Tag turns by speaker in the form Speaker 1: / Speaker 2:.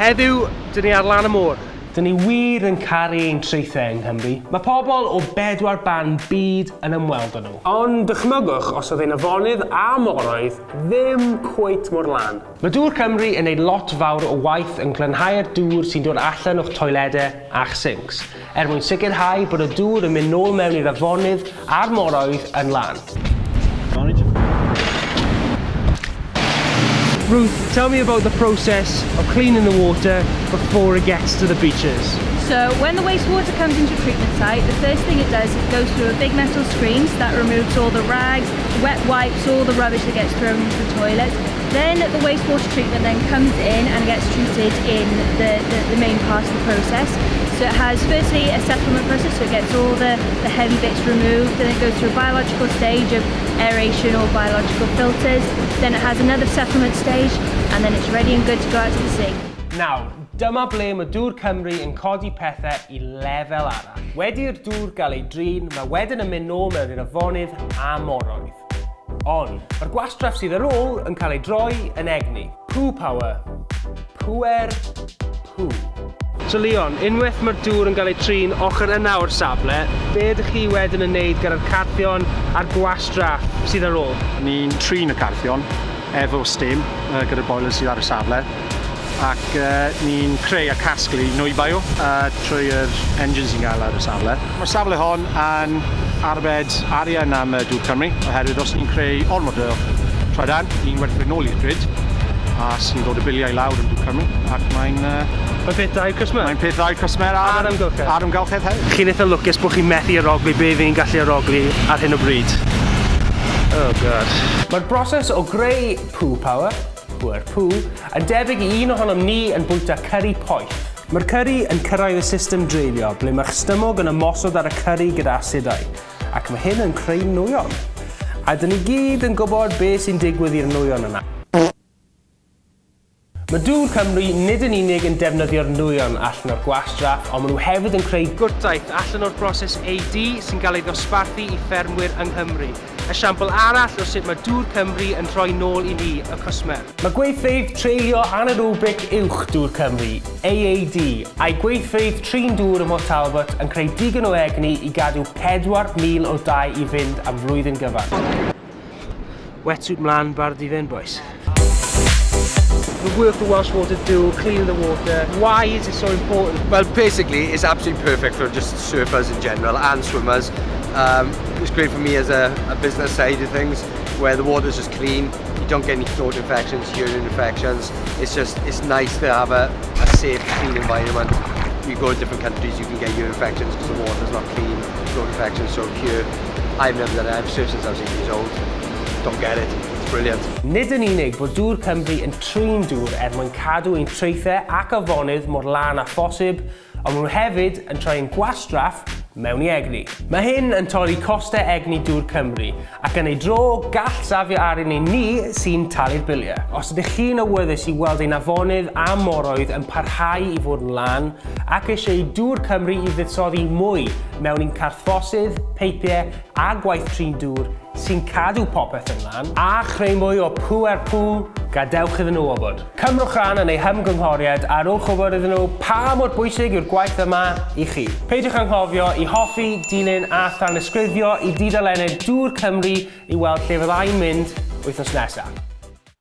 Speaker 1: Heddiw, dyn ni ar lan y môr.
Speaker 2: Dyn ni wir yn caru ein traethau yng Nghymru. Mae pobl o 4 ban byd yn ymweld â nhw. Ond dychmygwch os oedd ein afonydd a moroedd ddim cweit mor lan. Mae Dŵr Cymru yn gwneud lot fawr o waith yn glanhau'r dŵr sy'n dod allan o'ch toiledau a'ch sinks, mwyn sicrhau bod y dŵr yn mynd nôl mewn i'r afonydd a'r moroedd yn lan.
Speaker 1: Ruth, tell me about the process of cleaning the water before it gets to the beaches.
Speaker 3: So when the wastewater comes into a treatment site, the first thing it does is it goes through a big metal screen that removes all the rags, wet wipes, all the rubbish that gets thrown into the toilets. Then the wastewater treatment then comes in and gets treated in the main part of the process. So it has firstly a settlement process, so it gets all the heavy bits removed, then it goes through a biological stage of aeration or biological filters, then it has another settlement stage, and then it's ready and good to go out to the sea.
Speaker 2: Nawr, dyma ble mae Dŵr Cymru yn codi pethau i lefel arall. Wedi'r dŵr gael ei drin, mae wedyn yn mynd nôl mewn i'r afonydd a moroedd. Ond, mae'r gwastraff sydd ar ôl yn cael ei droi yn egni. Pŵer. Pŵer. So Leon, unwaith mae'r dŵr yn cael ei trin ochr yna o'r safle, be ydych chi wedyn yn neud gyda'r carthion a'r gwastraff sydd ar ôl?
Speaker 4: Ni'n trin y carthion efo stem gyda'r boiler sydd ar y safle, ac ni'n creu a casglu nwy-bio trwy'r engines sy'n gael ar y safle. Mae'r safle hon yn arbed arian am Dŵr Cymru, oherwydd os ni'n creu ormod o trydan, ni'n werthu nôl i'r grid, a sy'n dod y biliau lawr yn Dŵr Cymru, ac mae'n
Speaker 2: peth dda i'r cwsmer?
Speaker 4: Mae'n peth dda i'r cwsmer a'r amgylchedd. A'r amgylchedd hefyd.
Speaker 2: Chi'n eitha lwcus bod chi'n methu aroglu be fi'n gallu aroglu ar hyn o bryd. Oh god. Mae'r broses o greu Pŵer, yn debyg i un ohonom ni yn bwyta curry poeth. Mae'r curry yn cyrraedd y system dreulio, ble mae'ch stymog yn ymosod ar y curry gyda asidau, ac mae hyn yn creu nwyon. A dyn ni gyd yn gwybod beth sy'n digwydd i'r nwyon yna. Mae Dŵr Cymru nid yn unig yn defnyddio'r nwyon allan o'r gwastraff, ond maen nhw hefyd yn creu gwrtaith allan o'r broses AD sy'n cael ei ddosbarthu i ffermwyr yng Nghymru. Esiampl arall o sut mae Dŵr Cymru yn rhoi nôl i ni, y cwsmer. Mae gweithfeydd treulio anaerobic uwch Dŵr Cymru, AAD, a'i gweithfeydd trin dŵr ym Mhort Talbot yn creu digon o egni i gadw 4,000 o dau i fynd am flwyddyn gyfan. Wetsuit mlaen, barod i fynd, boys. The work the Welsh Water do, cleaning the water, why is it so important?
Speaker 5: Well, basically, it's absolutely perfect for just surfers in general and swimmers. It's great for me as a business side of things, where the water's just clean, you don't get any throat infections, urine infections. It's nice to have a safe, clean environment. You go to different countries, you can get urine infections because the water's not clean, throat infections. So here, I've never done it, I've surfed since I was 8 years old. Don't get it. Brilliant.
Speaker 2: Nid yn unig bod Dŵr Cymru yn trin dŵr mwyn cadw ein traethau ac afonydd mor lan a phosib, ond maen nhw hefyd yn troi ein gwastraff mewn i egni. Mae hyn yn torri costau egni Dŵr Cymru, ac yn ei dro gall safio arian i ni sy'n talu'r biliau. Os ydych chi'n awyddus i weld ein afonydd a moroedd yn parhau i fod yn lan, ac eisiau i Dŵr Cymru i fuddsoddi mwy mewn ein carthosydd, peipiau a gwaith trin dŵr sy'n cadw popeth yn lan, a chreu mwy o Pŵer, gadewch iddyn nhw wybod. Cymrwch ran yn ei hymgynghoriad a rowch wybod iddyn nhw pa mor bwysig yw'r gwaith yma i chi. Peidiwch anghofio i hoffi, dilyn a thanysgrifio i dudalennau Dŵr Cymru i weld lle fyddai'n mynd wythnos nesaf.